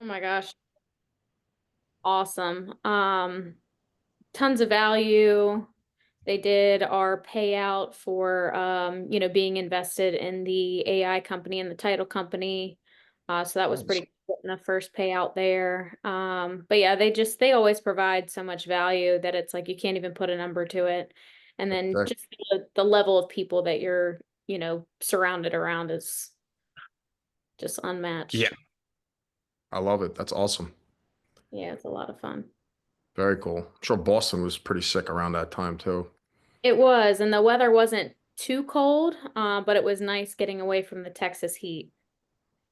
Oh my gosh. Awesome. Tons of value. They did our payout for being invested in the AI company and the title company. So that was Nice. pretty cool in the first payout there. But yeah, they always provide so much value that it's like you can't even put a number to it. And then Okay. just the level of people that you're, surrounded around is just Yeah, unmatched. I love it. That's awesome. Yeah, it's a lot of fun. Very cool. I'm sure Boston was pretty sick around that time too. It was, and the weather wasn't too cold, but it was nice getting away from the Texas heat.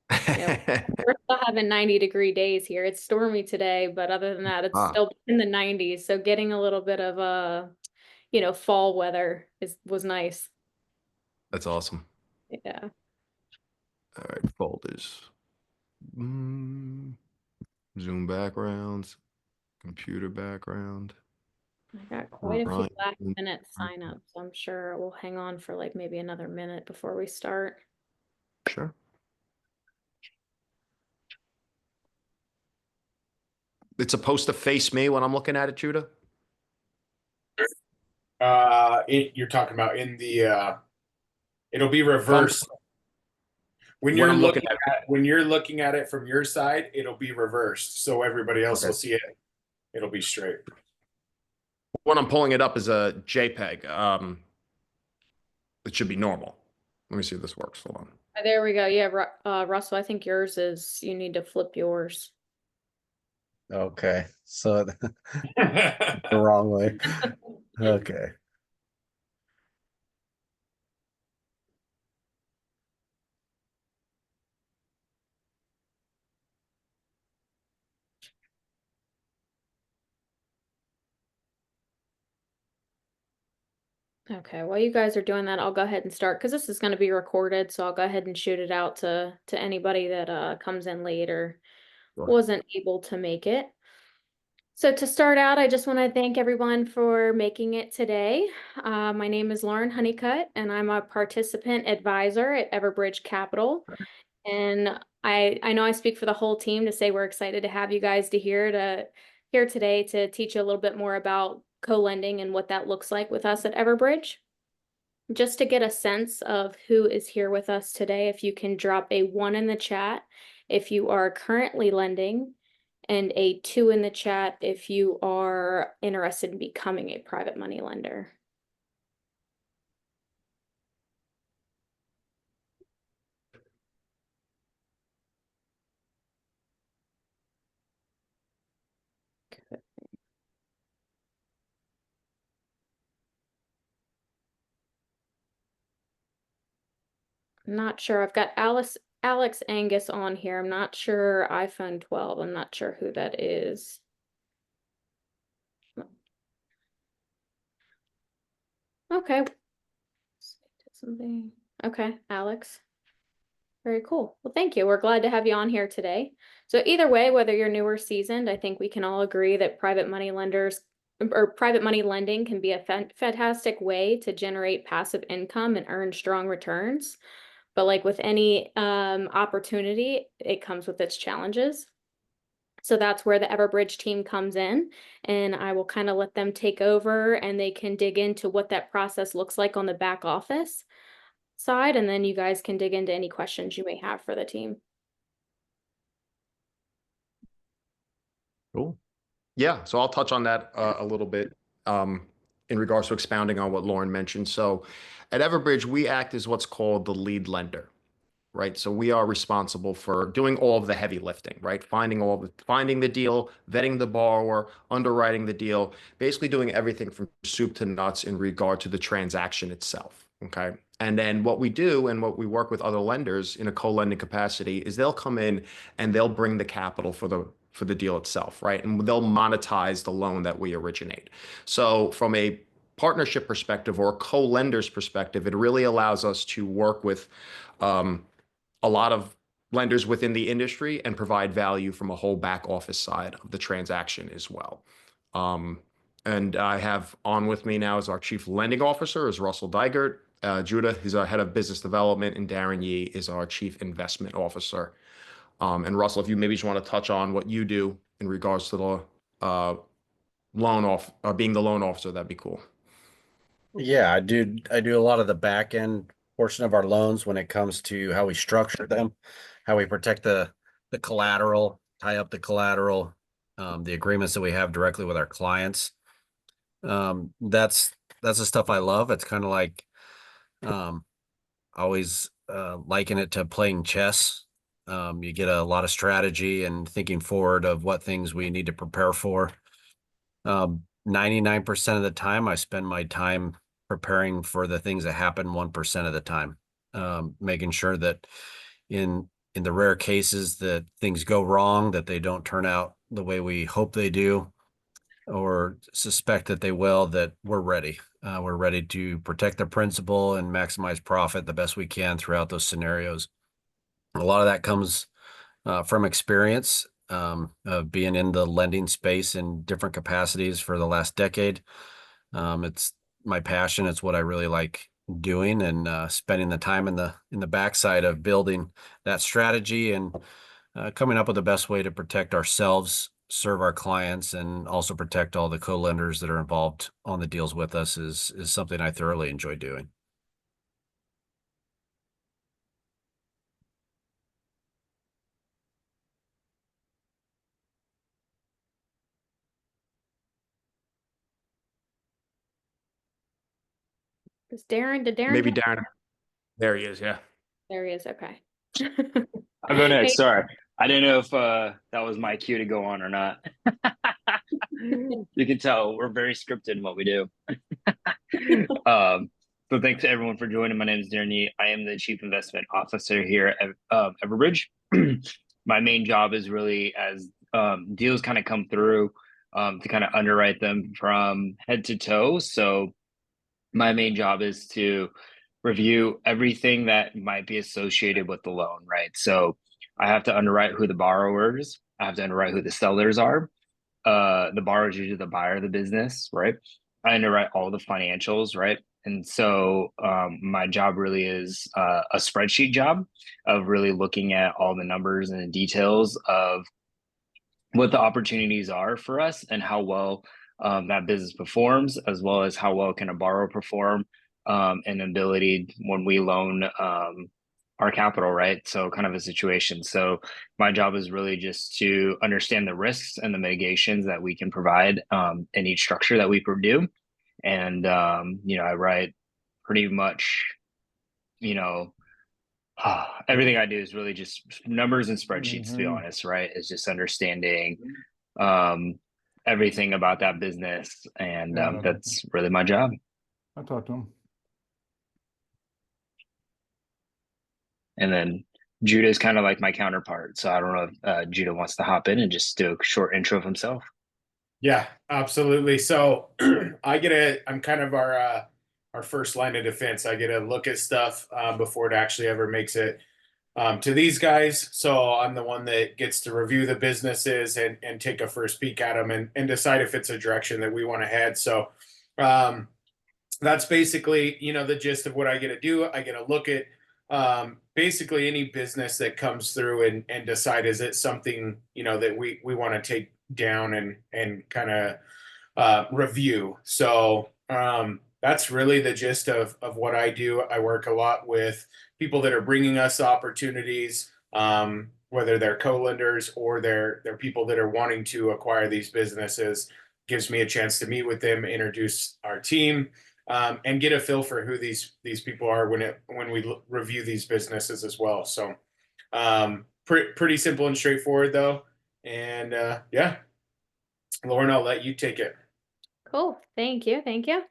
We're still having 90-degree days here. It's stormy today, but other than that, it's Ah, still in the 90s. So getting a little bit of fall weather was nice. that's awesome. Yeah. All right, folders. Mm, Zoom backgrounds, computer background. I got quite a few Ryan. last minute signups. I'm sure we'll hang on for like maybe another minute before we start. Sure. It's supposed to face me when I'm looking at it, Judah. You're talking about in the it'll be If I'm reversed when I'm looking at when you're looking at it from your side, it'll be reversed. So everybody else will okay. see it. It'll be straight. When I'm pulling it up as a JPEG, it should be normal. Let me see if this works. Hold on. There we go. Yeah, Russell, I think yours is, you need to flip yours. Okay, so the wrong way. Okay. Okay, while you guys are doing that, I'll go ahead and start because this is going to be recorded, so I'll go ahead and shoot it out to anybody that comes in late or Sure. wasn't able to make it. So to start out, I just want to thank everyone for making it today. My name is Lauren Honeycutt, and I'm a participant advisor at Everbridge Capital. And I know I speak for the whole team to say we're excited to have you guys here today to teach you a little bit more about co-lending and what that looks like with us at Everbridge. Just to get a sense of who is here with us today, if you can drop a 1 in the chat if you are currently lending, and a 2 in the chat if you are interested in becoming a private money lender. Not sure. I've got Alex Angus on here. I'm not sure iPhone 12. I'm not sure who that is. Okay. Something. Okay, Alex. Very cool. Well, thank you. We're glad to have you on here today. So either way, whether you're new or seasoned, I think we can all agree that private money lenders or private money lending can be a fantastic way to generate passive income and earn strong returns. But like with any opportunity, it comes with its challenges. So that's where the Everbridge team comes in, and I will kind of let them take over and they can dig into what that process looks like on the back office side, and then you guys can dig into any questions you may have for the team. Cool. Yeah, so I'll touch on that a little bit in regards to expounding on what Lauren mentioned. So at Everbridge, we act as what's called the lead lender, right? So we are responsible for doing all of the heavy lifting, right? Finding the deal, vetting the borrower, underwriting the deal, basically doing everything from soup to nuts in regard to the transaction itself. Okay. And then what we do and what we work with other lenders in a co-lending capacity is they'll come in and they'll bring the capital for the deal itself, right? And they'll monetize the loan that we originate. So from a partnership perspective or a co-lender's perspective, it really allows us to work with a lot of lenders within the industry and provide value from a whole back office side of the transaction as well. Um, and I have on with me now as our Chief Lending Officer is Russell Dygert. Judah is our Head of Business Development, and Darren Yee is our Chief Investment Officer. And Russell, if you maybe just want to touch on what you do in regards to the being the loan officer, that'd be cool. Yeah, I do a lot of the back end portion of our loans when it comes to how we structure them, how we protect the collateral, tie up the collateral, the agreements that we have directly with our clients. That's the stuff I love. It's kind of like always liken it to playing chess. You get a lot of strategy and thinking forward of what things we need to prepare for. 99% of the time, I spend my time preparing for the things that happen 1% of the time, making sure that in the rare cases that things go wrong, that they don't turn out the way we hope they do, or suspect that they will, that we're ready. We're ready to protect the principal and maximize profit the best we can throughout those scenarios. A lot of that comes from experience of being in the lending space in different capacities for the last decade. It's my passion. It's what I really like doing, and spending the time in the backside of building that strategy and coming up with the best way to protect ourselves, serve our clients, and also protect all the co-lenders that are involved on the deals with us is something I thoroughly enjoy doing. Did Darren? Maybe jump- Darren. There he is. Yeah. There he is. Okay. I'll go next. Hey, Sorry. I didn't know if that was my cue to go on or not. You can tell we're very scripted in what we do. So thanks to everyone for joining. My name is Darren Yee. I am the Chief Investment Officer here at Everbridge. My main job is really, as deals kind of come through, to kind of underwrite them from head to toe. So my main job is to review everything that might be associated with the loan, right? So I have to underwrite who the borrower is. I have to underwrite who the sellers are. The borrower is usually the buyer of the business, right? I underwrite all the financials, right? And so my job really is a spreadsheet job of really looking at all the numbers and the details of what the opportunities are for us and how well that business performs, as well as how well can a borrower perform, and ability when we loan our capital, right? So kind of a situation. So my job is really just to understand the risks and the mitigations that we can provide in each structure that we do. And I write pretty much, everything I do is really just numbers and spreadsheets, to be honest, right? It's just understanding everything about that business. And that's really my job. I talked to him. And then Judah is kind of like my counterpart. So I don't know if Judah wants to hop in and just do a short intro of himself. Yeah, absolutely. So I'm kind of our first line of defense. I get to look at stuff before it actually ever makes it to these guys. So I'm the one that gets to review the businesses and take a first peek at them and decide if it's a direction that we want to head. So that's basically, the gist of what I get to do. I get to look at basically any business that comes through and decide, is it something, that we want to take down and kind of review. So that's really the gist of what I do. I work a lot with people that are bringing us opportunities, whether they're co-lenders or they're people that are wanting to acquire these businesses. Gives me a chance to meet with them, introduce our team, and get a feel for who these people are when we review these businesses as well. So pretty simple and straightforward though. And yeah, Lauren, I'll let you take it. Cool. Thank you. Thank you.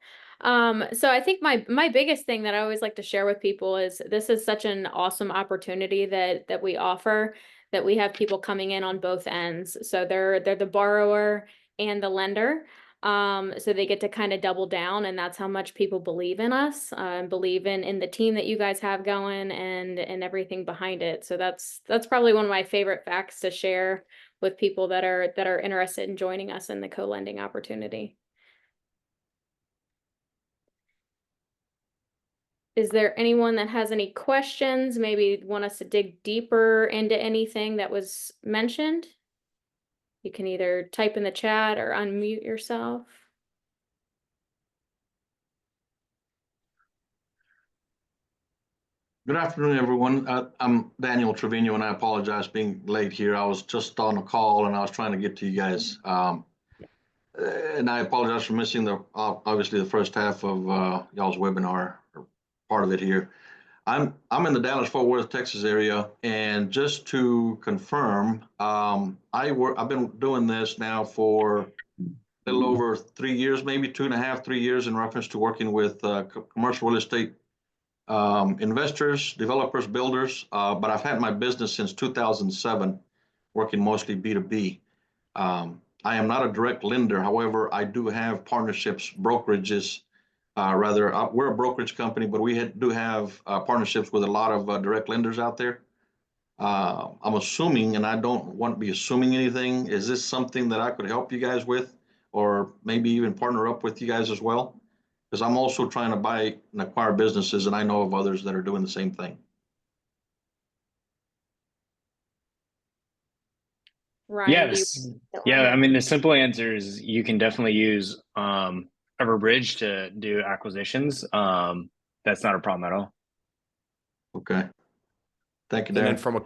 So I think my biggest thing that I always like to share with people is this is such an awesome opportunity that we offer, that we have people coming in on both ends. So they're the borrower and the lender. So they get to kind of double down, and that's how much people believe in us, believe in the team that you guys have going and everything behind it. So that's probably one of my favorite facts to share with people that are interested in joining us in the co-lending opportunity. is there anyone that has any questions? Maybe want us to dig deeper into anything that was mentioned? You can either type in the chat or unmute yourself. Good afternoon, everyone. I'm Daniel Trevino, and I apologize being late here. I was just on a call and I was trying to get to you guys. And I apologize for missing obviously the first half of y'all's webinar, or part of it here. I'm in the Dallas-Fort Worth, Texas area, and just to confirm, I've been doing this now for a little over 3 years, maybe 2.5, 3 years, in reference to working with commercial real estate investors, developers, builders, but I've had my business since 2007, working mostly B2B. I am not a direct lender. However, I do have partnerships, brokerages, we're a brokerage company, but we do have partnerships with a lot of direct lenders out there. I'm assuming, and I don't want to be assuming anything, is this something that I could help you guys with, or maybe even partner up with you guys as well? Because I'm also trying to buy and acquire businesses, and I know of others that are doing the same thing. Ryan, do you? Yes. Yeah, I mean, the simple answer is you can definitely use Everbridge to do acquisitions. That's not a problem at all. Okay. Thank you, And then Dan. from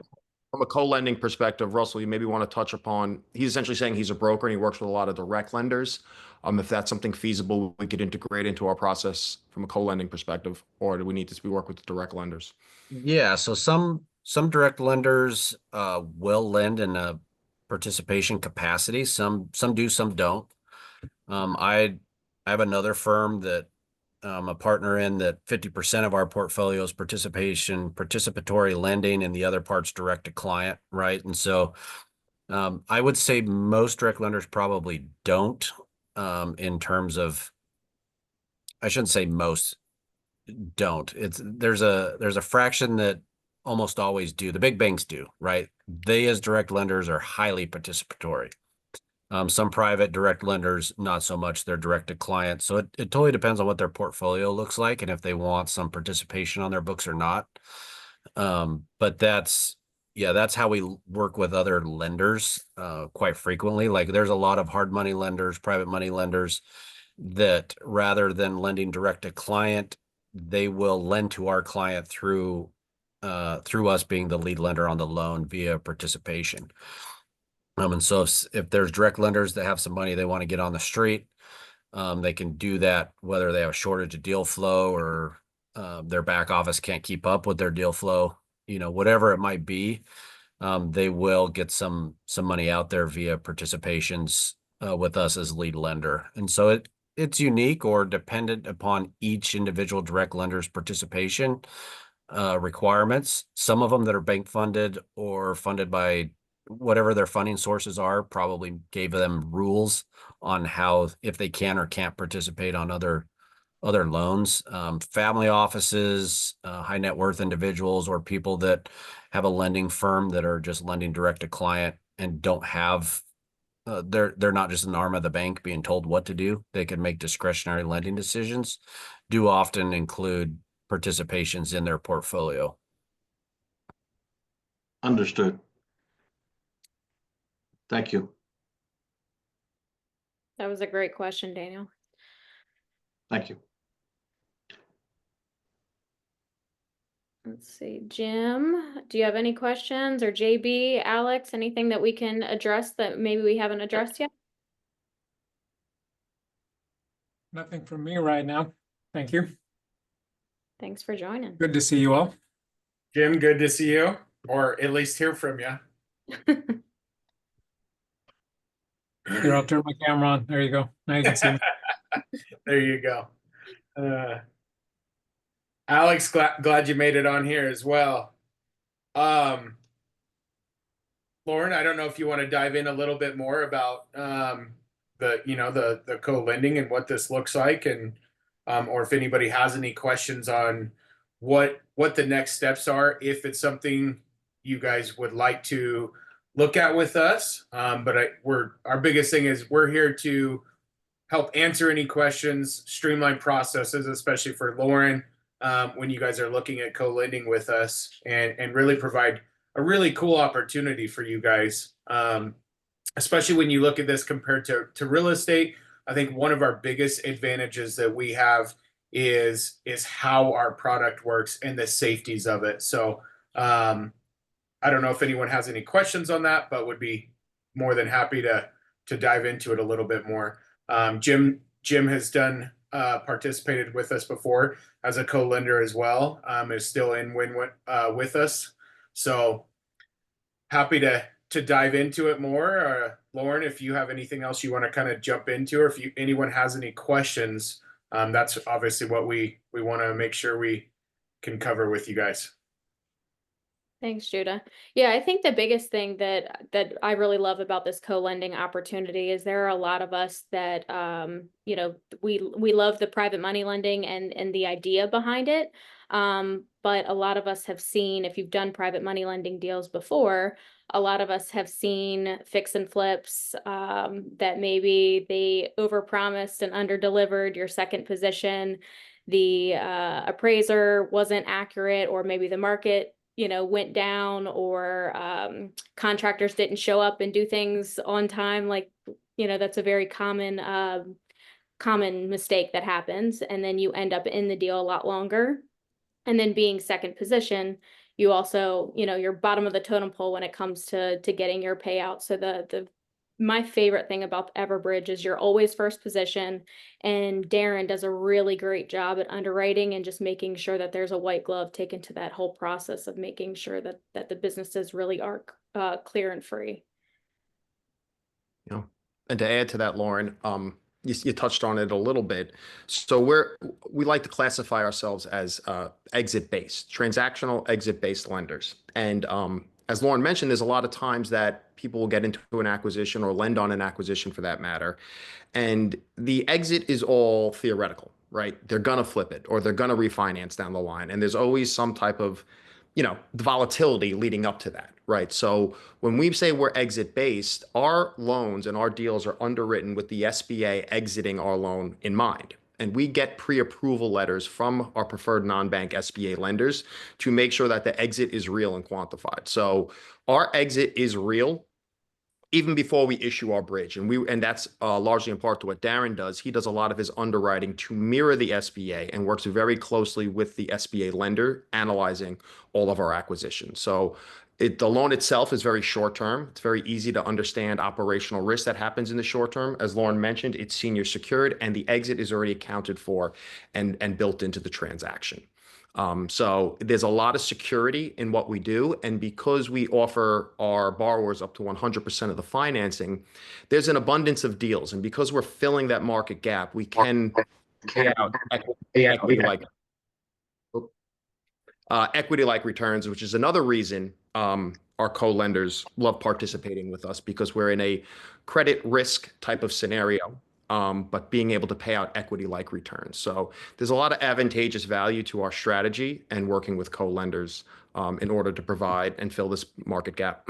a co-lending perspective, Russell, you maybe want to touch upon, he's essentially saying he's a broker and he works with a lot of direct lenders. If that's something feasible, we could integrate into our process from a co-lending perspective, or do we need to work with the direct lenders? Yeah, so some direct lenders will lend in a participation capacity. Some do, some don't. I have another firm that I'm a partner in that 50% of our portfolio is participatory lending, and the other part's direct to client, right? And so I would say most direct lenders probably don't, in terms of, I shouldn't say most don't. There's a fraction that almost always do. The big banks do, right? They, as direct lenders, are highly participatory. Some private direct lenders, not so much. They're direct to client. So it totally depends on what their portfolio looks like and if they want some participation on their books or not. But that's how we work with other lenders quite frequently. Like, there's a lot of hard money lenders, private money lenders, that rather than lending direct to client, they will lend to our client through us being the lead lender on the loan via participation. And so if there's direct lenders that have some money they want to get on the street, they can do that, whether they have a shortage of deal flow or their back office can't keep up with their deal flow, whatever it might be. They will get some money out there via participations with us as lead lender. And so it's unique or dependent upon each individual direct lender's participation requirements. Some of them that are bank funded or funded by whatever their funding sources are probably gave them rules on how, if they can or can't participate on other loans. Family offices, high net worth individuals, or people that have a lending firm that are just lending direct to client and don't have they're not just an arm of the bank being told what to do. They can make discretionary lending decisions, do often include participations in their portfolio. Understood. Thank you. That was a great question, Daniel. Thank you. Let's see, Jim, do you have any questions, or JB, Alex, anything that we can address that maybe we haven't addressed yet? Nothing from me right now. Thank you. Thanks for joining. Good to see you all. Jim, good to see you, or at least hear from you. Here, I'll turn my camera on. There you go. Now you can see me. There you go. Alex, glad you made it on here as well. Lauren, I don't know if you want to dive in a little bit more about the co-lending and what this looks like, and or if anybody has any questions on what the next steps are, if it's something you guys would like to look at with us. But our biggest thing is we're here to help answer any questions, streamline processes, especially for Lauren, when you guys are looking at co-lending with us, and really provide a really cool opportunity for you guys. Especially when you look at this compared to real estate. I think one of our biggest advantages that we have is how our product works and the safeties of it. So I don't know if anyone has any questions on that, but would be more than happy to dive into it a little bit more. Jim has done participated with us before as a co-lender as well. Is still in with us. So happy to dive into it more. Lauren, if you have anything else you want to kind of jump into, or if anyone has any questions, that's obviously what we want to make sure we can cover with you guys. Thanks, Judah. Yeah, I think the biggest thing that I really love about this co-lending opportunity is there are a lot of us that you know, we love the private money lending and the idea behind it. But a lot of us have seen, if you've done private money lending deals before, a lot of us have seen fix and flips that maybe they overpromised and underdelivered your second position. The appraiser wasn't accurate, or maybe the market, you know, went down, or contractors didn't show up and do things on time. Like, you know, that's a very common mistake that happens. And then you end up in the deal a lot longer. And then being second position, you also, you know, you're bottom of the totem pole when it comes to getting your payout. So my favorite thing about Everbridge is you're always first position, and Darren does a really great job at underwriting and just making sure that there's a white glove taken to that whole process of making sure that the businesses really are clear and free. You know, and to add to that, Lauren, you touched on it a little bit. So we like to classify ourselves as exit-based, transactional exit-based lenders. And as Lauren mentioned, there's a lot of times that people will get into an acquisition or lend on an acquisition for that matter. And the exit is all theoretical, right? They're going to flip it or they're going to refinance down the line. And there's always some type of, you know, volatility leading up to that, right? So when we say we're exit based, our loans and our deals are underwritten with the SBA exiting our loan in mind. And we get pre-approval letters from our preferred non-bank SBA lenders to make sure that the exit is real and quantified. So our exit is real even before we issue our bridge. And that's largely in part to what Darren does. He does a lot of his underwriting to mirror the SBA and works very closely with the SBA lender, analyzing all of our acquisitions. So the loan itself is very short term. It's very easy to understand operational risk that happens in the short term. As Lauren mentioned, it's senior secured, and the exit is already accounted for and built into the transaction. So there's a lot of security in what we do. And because we offer our borrowers up to 100% of the financing, there's an abundance of deals. And because we're filling that market gap, we can pay out equity-like returns, which is another reason our co-lenders love participating with us, because we're in a credit risk type of scenario. But being able to pay out equity-like returns. So there's a lot of advantageous value to our strategy and working with co-lenders in order to provide and fill this market gap.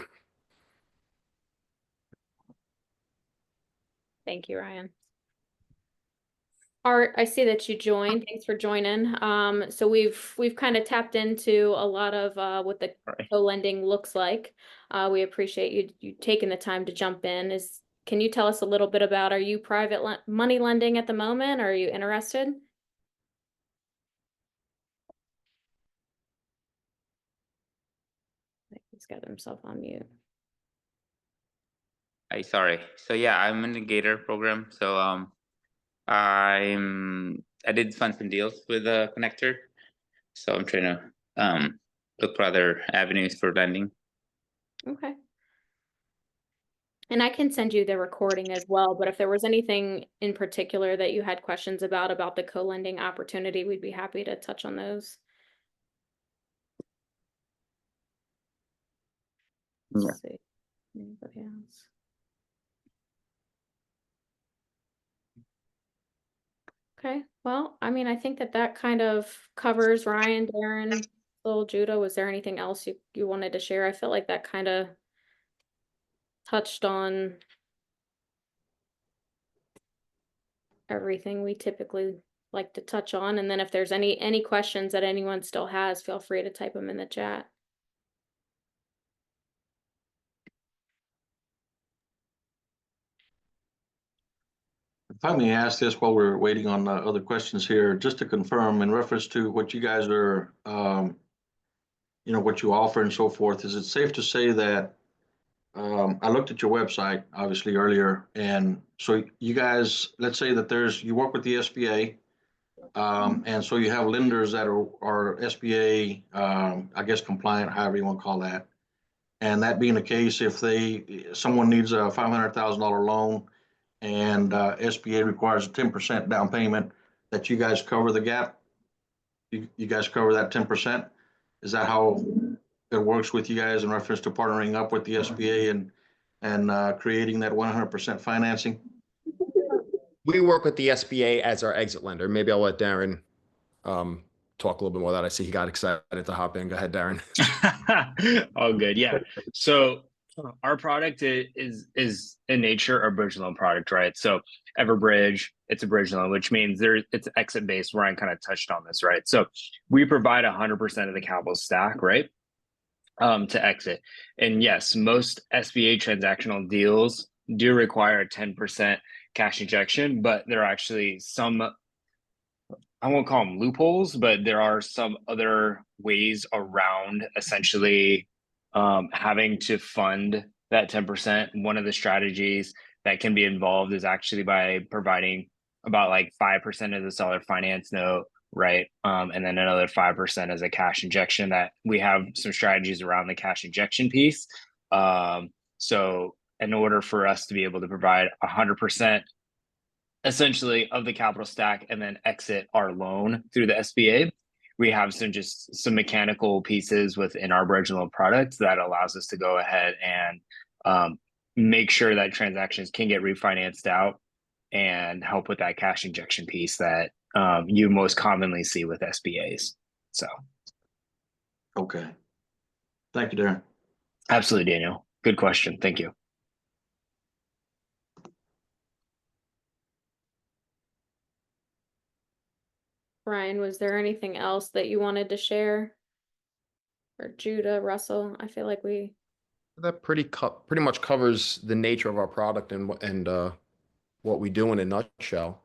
Thank you, Ryan. Art, I see that you joined. Thanks for joining. So we've kind of tapped into a lot of what the co-lending looks like. We appreciate you taking the time to jump in. Can you tell us a little bit about, are you private money lending at the moment? Are you interested? He's got himself on mute. Sorry. So yeah, I'm in the Gator program. So I did fund some deals with a connector. So I'm trying to look for other avenues for lending. Okay. And I can send you the recording as well, but if there was anything in particular that you had questions about the co-lending opportunity, we'd be happy to touch on those. Yeah. Let's see. Anybody else? Okay, well, I mean, I think that kind of covers Ryan, Darren, Lil, Judah. Was there anything else you wanted to share? I feel like that kind of touched on everything we typically like to touch on? And then if there's any questions that anyone still has, feel free to type them in the chat. If I may ask this while we're waiting on other questions here, just to confirm in reference to what you guys are, what you offer and so forth, is it safe to say that I looked at your website obviously earlier, and so you guys, let's say that you work with the SBA, and so you have lenders that are SBA, I guess compliant, however you want to call that. And that being the case, if someone needs a $500,000 loan and SBA requires a 10% down payment, that you guys cover the gap? You guys cover that 10%? Is that how it works with you guys in reference to partnering up with the SBA and creating that 100% financing? We work with the SBA as our exit lender. Maybe I'll let Darren talk a little bit more. That I see he got excited to hop in. Go ahead, Darren. All good. Yeah. So our product is in nature a bridge loan product, right? So Everbridge, it's a bridge loan, which means it's exit based. Ryan kind of touched on this, right? So we provide 100% of the capital stack, right? To exit. And yes, most SBA transactional deals do require a 10% cash injection, but there are actually some, I won't call them loopholes, but there are some other ways around essentially having to fund that 10%. One of the strategies that can be involved is actually by providing about like 5% of the seller finance note, right? And then another 5% as a cash injection. That we have some strategies around the cash injection piece. So in order for us to be able to provide 100% essentially of the capital stack and then exit our loan through the SBA, we have some mechanical pieces within our bridge loan products that allows us to go ahead and make sure that transactions can get refinanced out and help with that cash injection piece that you most commonly see with SBAs. So. Okay. Thank you, Darren. Absolutely, Daniel. Good question. Thank you. Brian, was there anything else that you wanted to share? Or Judah, Russell? I feel like That pretty much covers the nature of our product and what we do in a nutshell.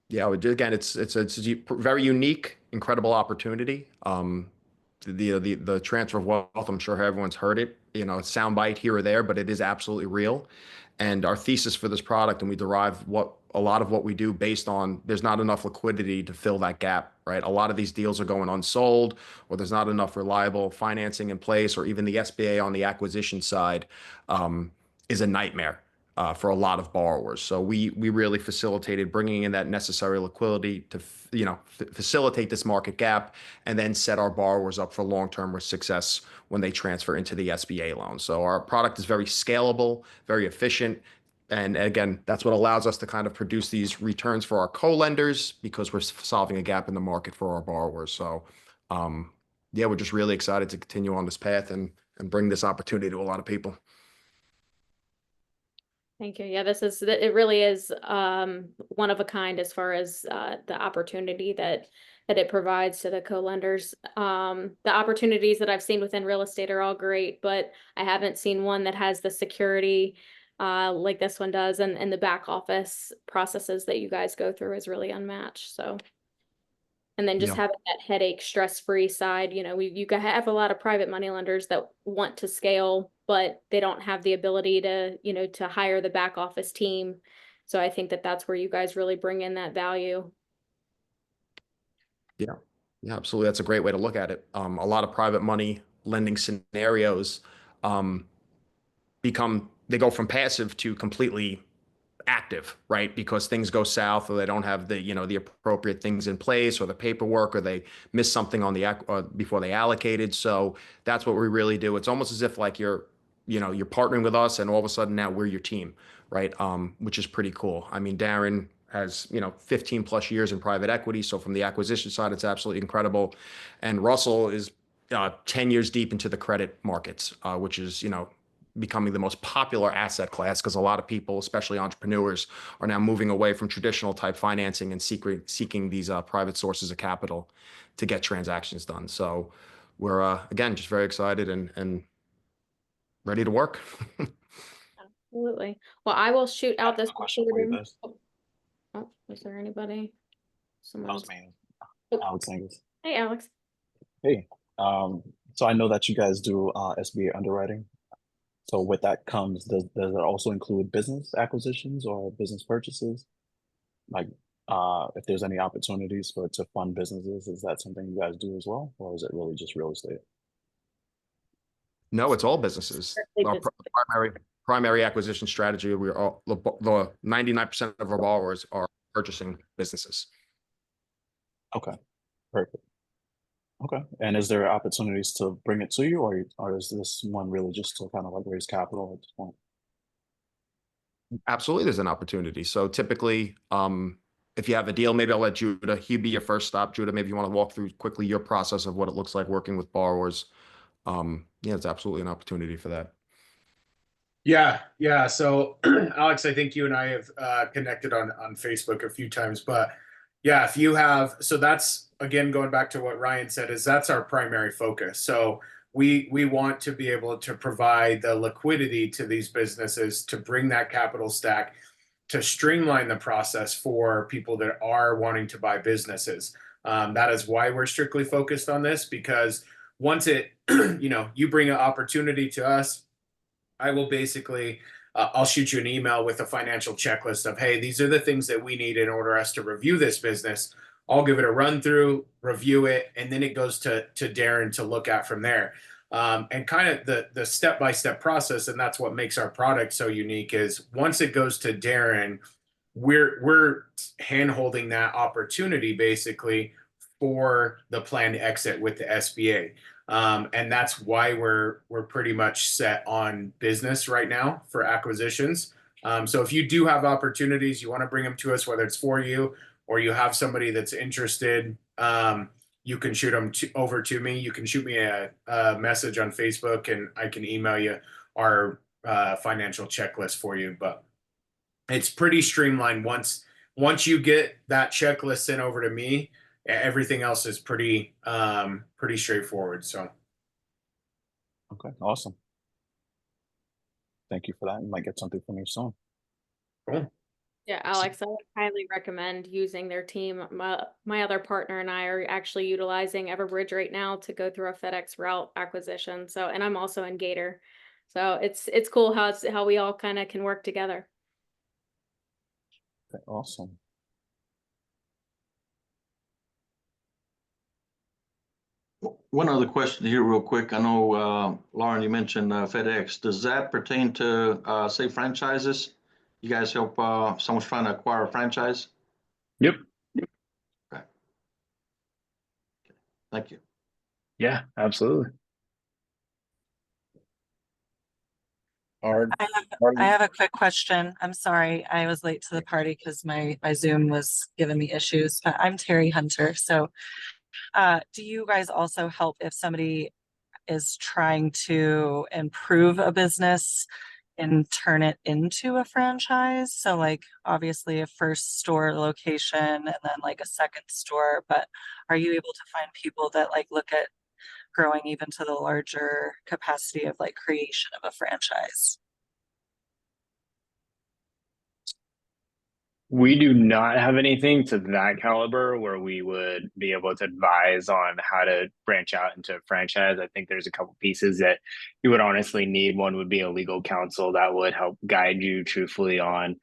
Yeah, again, it's a very unique, incredible opportunity. The transfer of wealth, I'm sure everyone's heard it, soundbite here or there, but it is absolutely real. And our thesis for this product, and we derive a lot of what we do based on, there's not enough liquidity to fill that gap, right? A lot of these deals are going unsold, or there's not enough reliable financing in place, or even the SBA on the acquisition side is a nightmare for a lot of borrowers. So we really facilitated bringing in that necessary liquidity to facilitate this market gap, and then set our borrowers up for long-term success when they transfer into the SBA loan. So our product is very scalable, very efficient. And again, that's what allows us to kind of produce these returns for our co-lenders, because we're solving a gap in the market for our borrowers. So yeah, we're just really excited to continue on this path and bring this opportunity to a lot of people. Thank you. Yeah, it really is one of a kind as far as the opportunity that it provides to the co-lenders. The opportunities that I've seen within real estate are all great, but I haven't seen one that has the security like this one does, and the back office processes that you guys go through is really unmatched. So, and then just having that headache, stress-free side, you have a lot of private money lenders that want to scale, but they don't have the ability to, to hire the back office team. So I think that that's where you guys really bring in that value. Yeah, absolutely. That's a great way to look at it. A lot of private money lending scenarios they go from passive to completely active, right? Because things go south, or they don't have the appropriate things in place, or the paperwork, or they miss something on before they allocated. So that's what we really do. It's almost as if like you're partnering with us, and all of a sudden now we're your team, right? Which is pretty cool. I mean, Darren has 15 plus years in private equity, so from the acquisition side, it's absolutely incredible. And Russell is 10 years deep into the credit markets, which is becoming the most popular asset class because a lot of people, especially entrepreneurs, are now moving away from traditional type financing and seeking these private sources of capital to get transactions done. So we're again just very excited and ready to work. Absolutely. Well, I will shoot out this Question for you recording. guys. Oh, is there anybody? That was Someone's. me, Oh, Alex Angus. hey, Alex. Hey, so I know that you guys do SBA underwriting. So with that comes, does it also include business acquisitions or business purchases? Like, if there's any opportunities to fund businesses, is that something you guys do as well, or is it really just real estate? No, it's all businesses. Strictly Our business. primary acquisition strategy, we are all the 99% of our borrowers are purchasing businesses. Okay, perfect. Okay, and is there opportunities to bring it to you, or is this one really just to kind of like raise capital at this point? Absolutely, there's an opportunity. So typically, if you have a deal, maybe I'll let Judah, he'd be your first stop. Judah, maybe you want to walk through quickly your process of what it looks like working with borrowers. Yeah, it's absolutely an opportunity for that. Yeah. So Alex, I think you and I have connected on Facebook a few times, but yeah, if you have, so that's again going back to what Ryan said, is that's our primary focus. So we want to be able to provide the liquidity to these businesses to bring that capital stack to streamline the process for people that are wanting to buy businesses. That is why we're strictly focused on this, because once it, you bring an opportunity to us, I will basically, I'll shoot you an email with a financial checklist of, hey, these are the things that we need in order us to review this business. I'll give it a run through, review it, and then it goes to Darren to look at from there. And kind of the step-by-step process, and that's what makes our product so unique, is once it goes to Darren, we're hand-holding that opportunity basically for the planned exit with the SBA. And that's why we're pretty much set on business right now for acquisitions. So if you do have opportunities, you want to bring them to us, whether it's for you or you have somebody that's interested, you can shoot them over to me. You can shoot me a message on Facebook, and I can email you our financial checklist for you. But it's pretty streamlined. Once you get that checklist sent over to me, everything else is pretty straightforward. So Okay, awesome. Thank you for that. You might get something from me soon. cool. Yeah, Alex, I would highly recommend using their team. My other partner and I are actually utilizing Everbridge right now to go through a FedEx route acquisition. So, and I'm also in Gator. So it's cool how we all kind of can work together. Okay, awesome. One other question here real quick. I know, Lauren, you mentioned FedEx. Does that pertain to, say, franchises? You guys help someone's trying to acquire a franchise? Yep. Okay. Thank you. Yeah, absolutely. Art, I have a quick question. I'm sorry, I was late to the party because my Zoom was giving me issues, but I'm Terry Hunter. So do you guys also help if somebody is trying to improve a business and turn it into a franchise? So like obviously a first store location and then like a second store, but are you able to find people that like look at growing even to the larger capacity of like creation of a franchise? We do not have anything to that caliber where we would be able to advise on how to branch out into a franchise. I think there's a couple pieces that you would honestly need. One would be a legal counsel that would help guide you truthfully on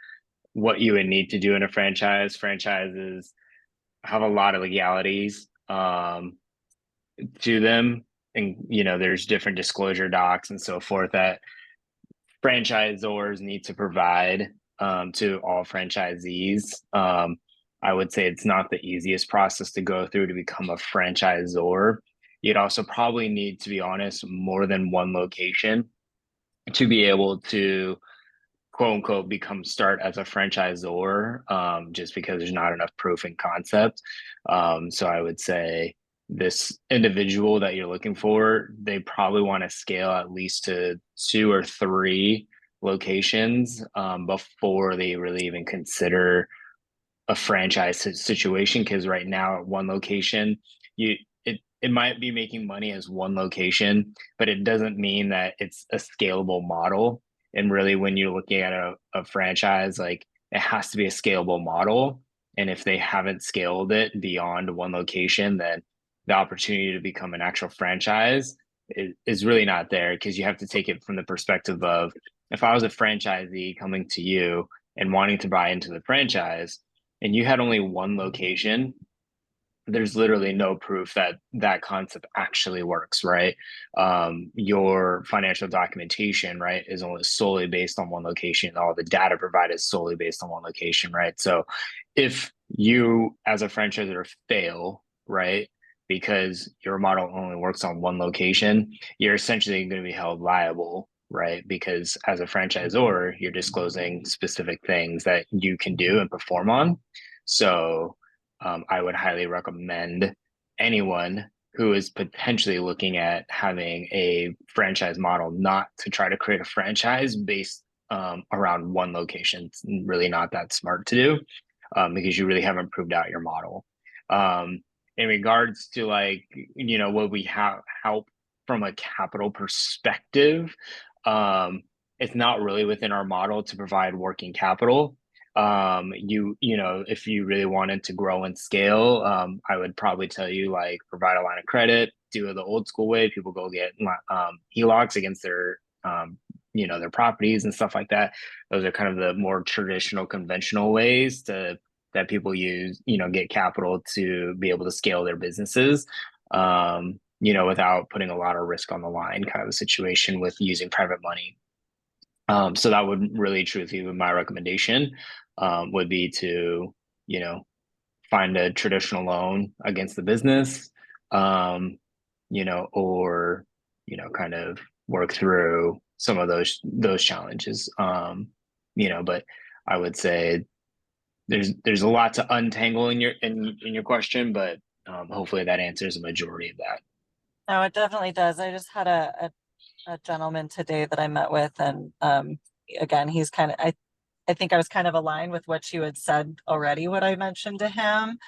what you would need to do in a franchise. Franchises have a lot of legalities to them. And, there's different disclosure docs and so forth that franchisors need to provide to all franchisees. I would say it's not the easiest process to go through to become a franchisor. You'd also probably need, to be honest, more than one location to be able to quote unquote start as a franchisor, just because there's not enough proof in concept. So I would say this individual that you're looking for, they probably want to scale at least to 2 or 3 locations before they really even consider a franchise situation. Because right now at one location, it might be making money as one location, but it doesn't mean that it's a scalable model. And really, when you're looking at a franchise, like, it has to be a scalable model. And if they haven't scaled it beyond one location, then the opportunity to become an actual franchise is really not there, because you have to take it from the perspective of, if I was a franchisee coming to you and wanting to buy into the franchise and you had only one location, there's literally no proof that that concept actually works, right? Your financial documentation, right, is only solely based on one location. All the data provided is solely based on one location, right? So if you as a franchisor fail, right, because your model only works on one location, you're essentially going to be held liable, right? Because as a franchisor, you're disclosing specific things that you can do and perform on. So I would highly recommend anyone who is potentially looking at having a franchise model not to try to create a franchise based around one location. It's really not that smart to do, because you really haven't proved out your model. In regards to, like, what we have help from a capital perspective, it's not really within our model to provide working capital. If you really wanted to grow and scale, I would probably tell you, like, provide a line of credit, do it the old school way. People go get HELOCs against their their properties and stuff like that. Those are kind of the more traditional, conventional ways that people use, get capital to be able to scale their businesses, without putting a lot of risk on the line, kind of a situation with using private money. So that would really, truthfully, be my recommendation, would be to, find a traditional loan against the business, or, kind of work through some of those challenges. But I would say there's a lot to untangle in your question, but hopefully that answers a majority of that. No, it definitely does. I just had a gentleman today that I met with, and again, he's kind of, I think I was kind of aligned with what you had said already, what I mentioned to him,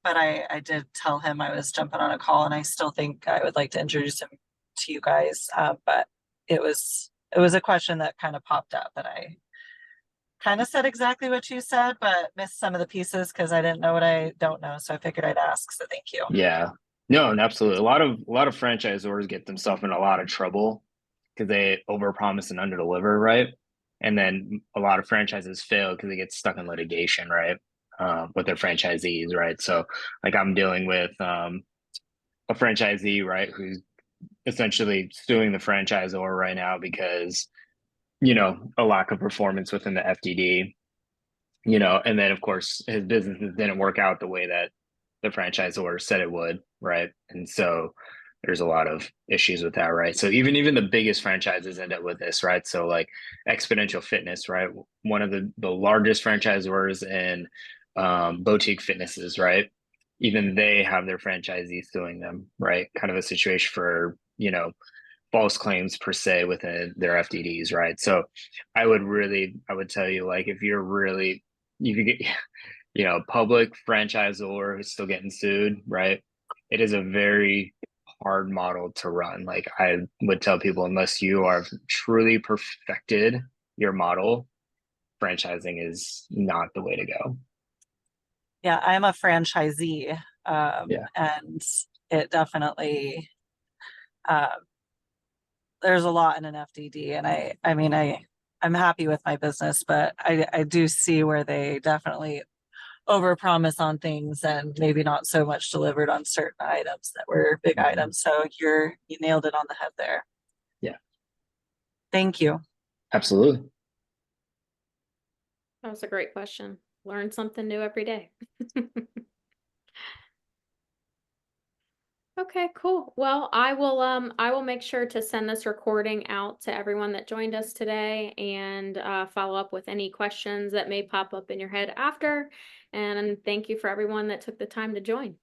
but I did tell him I was jumping on a call, and I still think I would like to introduce him to you guys. But it was a question that kind of popped up, and I kind of said exactly what you said, but missed some of the pieces because I didn't know what I don't know. So I figured I'd ask. So thank you. Yeah, no, and absolutely. A lot of franchisors get themselves in a lot of trouble because they overpromise and underdeliver, right? And then a lot of franchises fail because they get stuck in litigation, right? With their franchisees, right? So, like, I'm dealing with a franchisee, right, who's essentially suing the franchisor right now because, a lack of performance within the FDD, and then of course his businesses didn't work out the way that the franchisor said it would, right? And so there's a lot of issues with that, right? So even the biggest franchises end up with this, right? So, like, Exponential Fitness, right? One of the largest franchisors in boutique fitnesses, right? Even they have their franchisees suing them, right? Kind of a situation for, false claims per se within their FDDs, right? So I would tell you, like, if you could get, public franchisor who's still getting sued, right? It is a very hard model to run. Like, I would tell people, unless you are truly perfected your model, franchising is not the way to go. Yeah, I'm a franchisee, Yeah. and it definitely, there's a lot in an FDD, and I mean, I'm happy with my business, but I do see where they definitely overpromise on things and maybe not so much delivered on certain items that were big items. So you nailed it on the head there. Yeah. Thank you. Absolutely. That was a great question. Learn something new every day. Okay, cool. Well, I will make sure to send this recording out to everyone that joined us today, and follow up with any questions that may pop up in your head after. And thank you for everyone that took the time to join.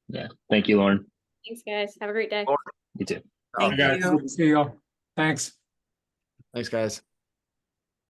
Yeah. Thank you, Lauren. Thanks, guys. Have a great day. You too. Thank guys. you. See y'all. Thanks. Thanks, guys.